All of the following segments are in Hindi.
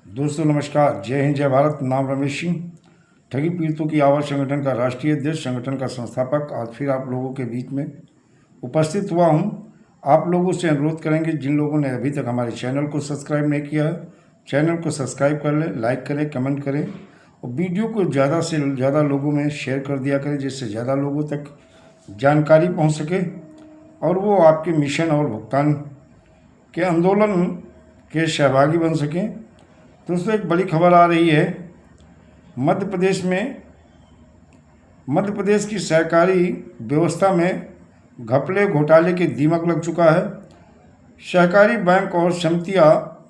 दोस्तों नमस्कार, जय हिंद जय भारत। नाम रमेश सिंह, ठगी पीड़ितों की आवाज़ संगठन का राष्ट्रीय अध्यक्ष, संगठन का संस्थापक आज फिर आप लोगों के बीच में उपस्थित हुआ हूं। आप लोगों से अनुरोध करेंगे, जिन लोगों ने अभी तक हमारे चैनल को सब्सक्राइब नहीं किया है, चैनल को सब्सक्राइब कर लें, लाइक करें, कमेंट करें और वीडियो को ज़्यादा से ज़्यादा लोगों में शेयर कर दिया करें, जिससे ज़्यादा लोगों तक जानकारी पहुँच सके और वो आपके मिशन और भुगतान के आंदोलन के सहभागी बन सकें। दोस्तों, एक बड़ी खबर आ रही है। मध्य प्रदेश की सहकारी व्यवस्था में घपले घोटाले के दीमक लग चुका है। सहकारी बैंक और समितियां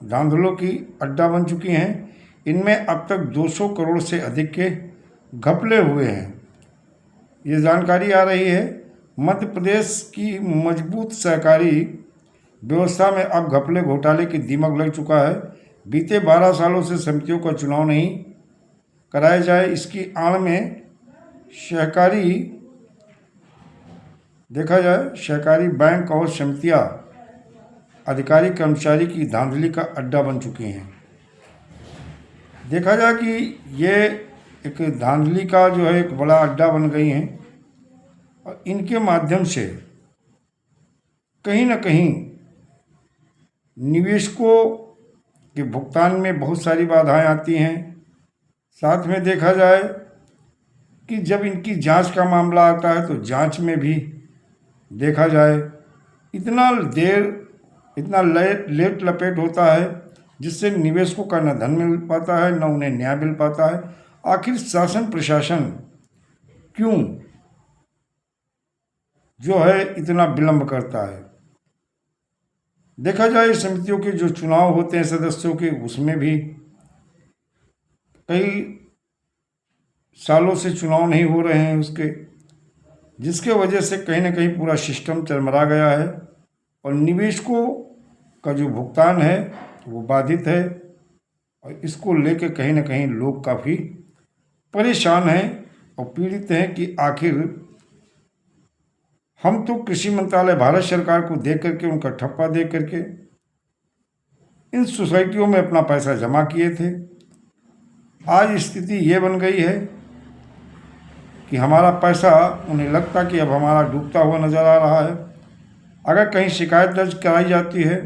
धांधलों की अड्डा बन चुकी हैं। इनमें अब तक 200 करोड़ से अधिक के घपले हुए हैं, ये जानकारी आ रही है। मध्य प्रदेश की मजबूत सहकारी व्यवस्था में अब घपले घोटाले की दीमक लग चुका है। बीते 12 सालों से समितियों का चुनाव नहीं कराया जाए, इसकी आड़ में सहकारी बैंक और समितियां अधिकारी कर्मचारी की धांधली का अड्डा बन चुकी हैं। देखा जाए कि ये एक धांधली का जो है एक बड़ा अड्डा बन गई हैं और इनके माध्यम से कहीं ना कहीं निवेशकों के भुगतान में बहुत सारी बाधाएं आती हैं। साथ में देखा जाए कि जब इनकी जांच का मामला आता है तो जांच में भी देखा जाए इतना लेट लपेट होता है, जिससे निवेशकों का न धन मिल पाता है, न उन्हें न्याय मिल पाता है। आखिर शासन प्रशासन क्यों जो है इतना विलंब करता है? देखा जाए समितियों के जो चुनाव होते हैं सदस्यों के, उसमें भी कई सालों से चुनाव नहीं हो रहे हैं उसके, जिसके वजह से कहीं ना कहीं पूरा सिस्टम चरमरा गया है और निवेशकों का जो भुगतान है वो बाधित है और इसको लेकर कहीं ना कहीं लोग काफ़ी परेशान हैं और पीड़ित हैं कि आखिर हम तो कृषि मंत्रालय भारत सरकार को दे करके, उनका ठप्पा दे करके इन सोसाइटियों में अपना पैसा जमा किए थे। आज स्थिति ये बन गई है कि हमारा पैसा उन्हें लगता कि अब हमारा डूबता हुआ नज़र आ रहा है। अगर कहीं शिकायत दर्ज कराई जाती है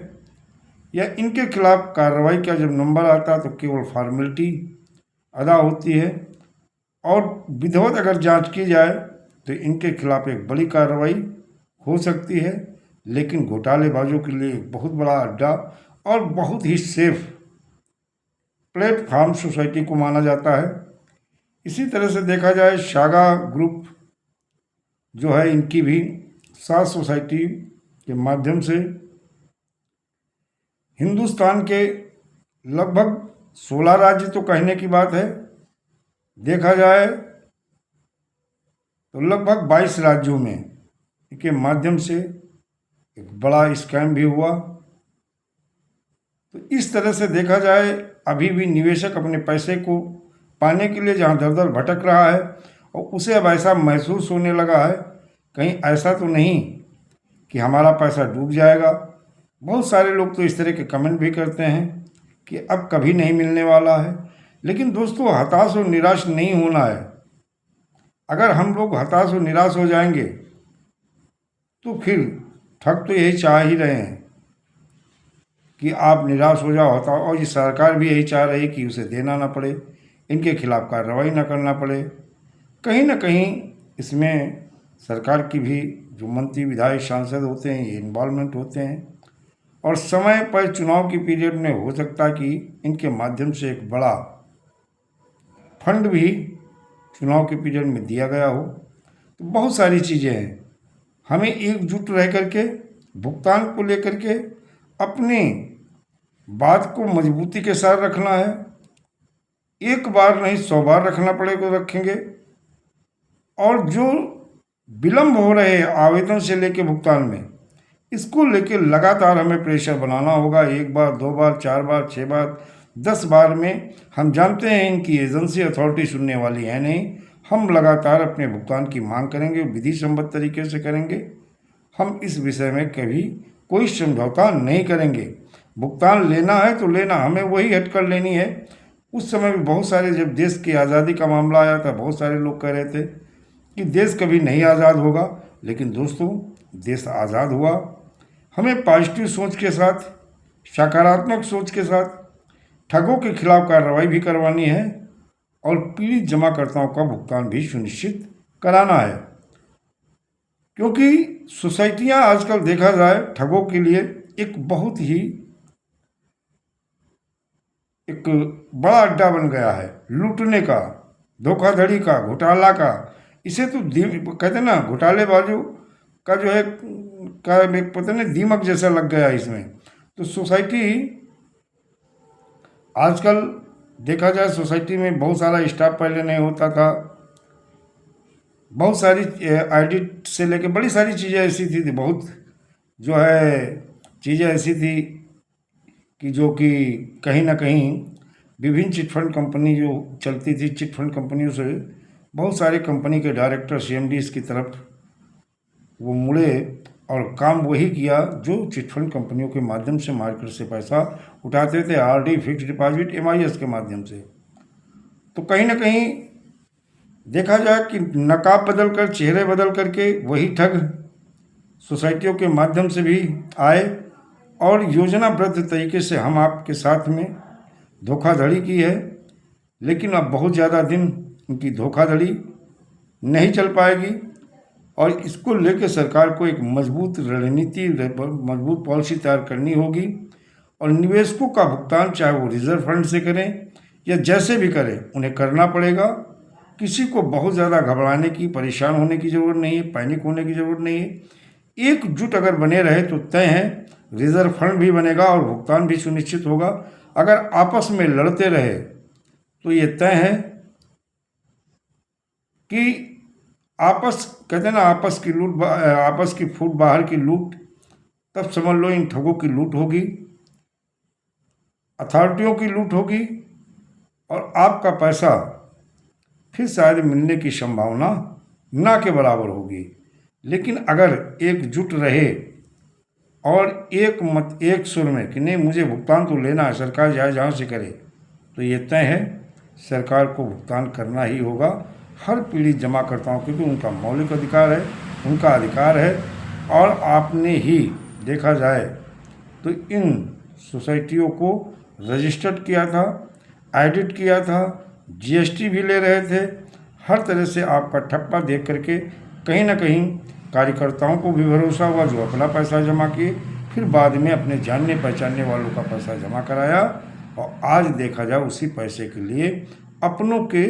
या इनके खिलाफ कार्रवाई का जब नंबर आता है तो केवल फॉर्मेलिटी अदा होती है और विधिवत अगर जांच की जाए तो इनके खिलाफ एक बड़ी कार्रवाई हो सकती है। लेकिन घोटालेबाजों के लिए एक बहुत बड़ा अड्डा और बहुत ही सेफ प्लेटफॉर्म सोसाइटी को माना जाता है। इसी तरह से देखा जाए सागा ग्रुप जो है, इनकी भी 7 सोसाइटी के माध्यम से हिंदुस्तान के लगभग 16 राज्य तो कहने की बात है, देखा जाए तो लगभग 22 राज्यों में इनके माध्यम से एक बड़ा स्कैम भी हुआ। तो इस तरह से देखा जाए अभी भी निवेशक अपने पैसे को पाने के लिए जहाँ दर दर भटक रहा है और उसे अब ऐसा महसूस होने लगा है कहीं ऐसा तो नहीं कि हमारा पैसा डूब जाएगा। बहुत सारे लोग तो इस तरह के कमेंट भी करते हैं कि अब कभी नहीं मिलने वाला है। लेकिन दोस्तों, हताश और निराश नहीं होना है। अगर हम लोग हताश और निराश हो जाएंगे तो फिर ठग तो यही चाह ही रहे हैं कि आप निराश हो जाओ, हताश। और ये सरकार भी यही चाह रही है कि उसे देना ना पड़े, इनके खिलाफ कार्रवाई ना करना पड़े। कहीं ना कहीं इसमें सरकार की भी जो मंत्री विधायक सांसद होते हैं ये इन्वॉल्वमेंट होते हैं और समय पर चुनाव की पीरियड में हो सकता है कि इनके माध्यम से एक बड़ा फंड भी चुनाव के पीरियड में दिया गया हो। तो बहुत सारी चीज़ें हैं। हमें एकजुट रह करके भुगतान को लेकर के अपनी बात को मजबूती के साथ रखना है। एक बार नहीं 100 बार रखना पड़ेगा, रखेंगे। और जो विलंब हो रहे हैं आवेदन से लेके भुगतान में, इसको लेके लगातार हमें प्रेशर बनाना होगा। 1 बार 2 बार 4 बार 6 बार 10 बार में हम जानते हैं इनकी एजेंसी अथॉरिटी सुनने वाली है नहीं। हम लगातार अपने भुगतान की मांग करेंगे, विधि सम्मत तरीके से करेंगे। हम इस विषय में कभी कोई समझौता नहीं करेंगे। भुगतान लेना है तो लेना, हमें वही हट कर लेनी है। उस समय भी बहुत सारे, जब देश की आज़ादी का मामला आया था, बहुत सारे लोग कह रहे थे कि देश कभी नहीं आज़ाद होगा। लेकिन दोस्तों, देश आज़ाद हुआ। हमें पॉजिटिव सोच के साथ, सकारात्मक सोच के साथ ठगों के खिलाफ कार्रवाई भी करवानी है और पीड़ित जमाकर्ताओं का भुगतान भी सुनिश्चित कराना है। क्योंकि सोसाइटियां आजकल देखा जाए ठगों के लिए एक बहुत ही एक बड़ा अड्डा बन गया है, लूटने का, धोखाधड़ी का, घोटाला का। इसे तो कहते हैं ना, घोटालेबाजों का जो है का एक पता नहीं दीमक जैसा लग गया है इसमें। तो सोसाइटी आजकल देखा जाए, सोसाइटी में बहुत सारा स्टाफ पहले नहीं होता था। बहुत सारी ऑडिट से लेके बड़ी सारी चीज़ें ऐसी थी, बहुत जो है चीज़ें ऐसी थी कि जो कि कहीं ना कहीं विभिन्न चिटफंड कंपनी जो चलती थी, चिटफंड कंपनियों से बहुत सारे कंपनी के डायरेक्टर CMDs की तरफ वो मुड़े और काम वही किया जो चिटफंड कंपनियों के माध्यम से मार्केट से पैसा उठाते थे, RD, फिक्स डिपॉजिट, MIS के माध्यम से। तो कहीं ना कहीं देखा जाए कि नकाब बदल कर, चेहरे बदल करके वही ठग सोसाइटियों के माध्यम से भी आए और योजनाबद्ध तरीके से हम आपके साथ में धोखाधड़ी की है। लेकिन अब बहुत ज़्यादा दिन उनकी धोखाधड़ी नहीं चल पाएगी और इसको लेकर सरकार को एक मजबूत रणनीति, मजबूत पॉलिसी तैयार करनी होगी और निवेशकों का भुगतान चाहे वो रिजर्व फंड से करें या जैसे भी करें, उन्हें करना पड़ेगा। किसी को बहुत ज़्यादा घबराने की, परेशान होने की ज़रूरत नहीं है, पैनिक होने की ज़रूरत नहीं है। एकजुट अगर बने रहे तो तय है, रिजर्व फंड भी बनेगा और भुगतान भी सुनिश्चित होगा। अगर आपस में लड़ते रहे तो ये तय है कि कहते हैं ना, आपस की फूट बाहर की लूट, तब समझ लो इन ठगों की लूट होगी, अथॉरिटियों की लूट होगी और आपका पैसा फिर शायद मिलने की संभावना ना के बराबर होगी। लेकिन अगर एकजुट रहे और एक सुर में कि नहीं, मुझे भुगतान तो लेना है, सरकार जाए जहाँ से करे, तो ये तय है सरकार को भुगतान करना ही होगा। हर पीड़ित जमाकर्ताओं के, क्योंकि उनका मौलिक अधिकार है, उनका अधिकार है। और आपने ही देखा जाए तो इन सोसाइटियों को रजिस्टर्ड किया था, ऑडिट किया था, GST भी ले रहे थे। हर तरह से आपका ठप्पा देख करके कहीं ना कहीं कार्यकर्ताओं को भी भरोसा हुआ, जो अपना पैसा जमा किए, फिर बाद में अपने जानने पहचानने वालों का पैसा जमा कराया और आज देखा जाए उसी पैसे के लिए अपनों के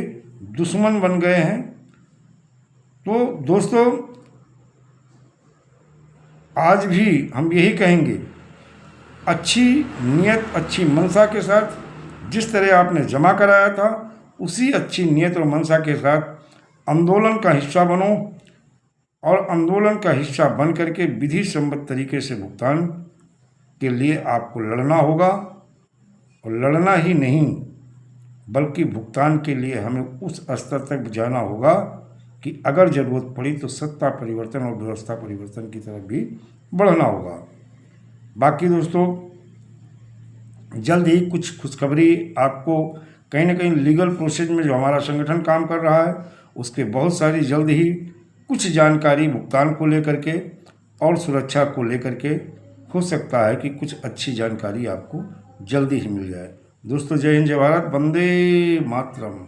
दुश्मन बन गए हैं। तो दोस्तों, आज भी हम यही कहेंगे, अच्छी नीयत, अच्छी मनसा के साथ जिस तरह आपने जमा कराया था, उसी अच्छी नीयत और मनसा के साथ आंदोलन का हिस्सा बनो और आंदोलन का हिस्सा बन करके विधि सम्मत तरीके से भुगतान के लिए आपको लड़ना होगा। और लड़ना ही नहीं, बल्कि भुगतान के लिए हमें उस स्तर तक जाना होगा कि अगर ज़रूरत पड़ी तो सत्ता परिवर्तन और व्यवस्था परिवर्तन की तरफ भी बढ़ना होगा। बाकी दोस्तों, जल्द ही कुछ खुशखबरी आपको कहीं ना कहीं लीगल प्रोसेस में जो हमारा संगठन काम कर रहा है, उसके बहुत सारी जल्द ही कुछ जानकारी भुगतान को लेकर के और सुरक्षा को लेकर के हो सकता है कि कुछ अच्छी जानकारी आपको जल्दी ही मिल जाए। दोस्तों, जय हिंद, जय भारत, वंदे मातरम।